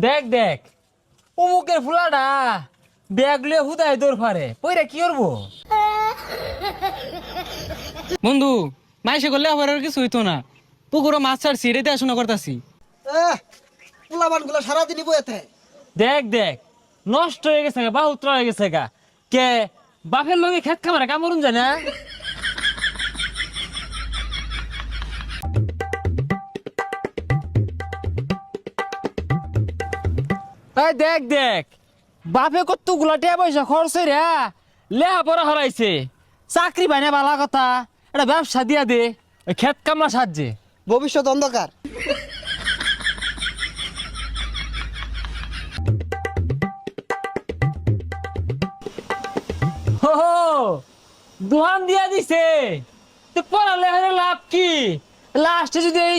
দেখ দেখ অমুকের ফুলাটা ব্যাগ লিয়ে হুদায় দৌড় ফারে পইরা কি করবো? বন্ধু মাইসে করলে আবার আর কিছু হইতো না। পুকুরও মাছ ছাড়ছি, রেতে আসনা করতাছি। পোলাবান গুলো সারাদিনই বইতে। দেখ দেখ নষ্ট হয়ে গেছে গা, বাহুত্র হয়ে গেছে গা। কে বাপের লগে খেত খামারে কামড়ুন যায় না? এই দেখ দেখ বাপে কত গুলাটিয়া পয়সা খরচ রে লেহা পড়া হারাইছে, চাকরি পাই না বালা কথা, এটা ব্যবসা দিয়া দে ওই খেত কামলা সাহায্যে। ভবিষ্যৎ অন্ধকার। হো হো, দোহান দিয়া দিছে তো পড়ালে লাভ কি? লাস্টে যদি এই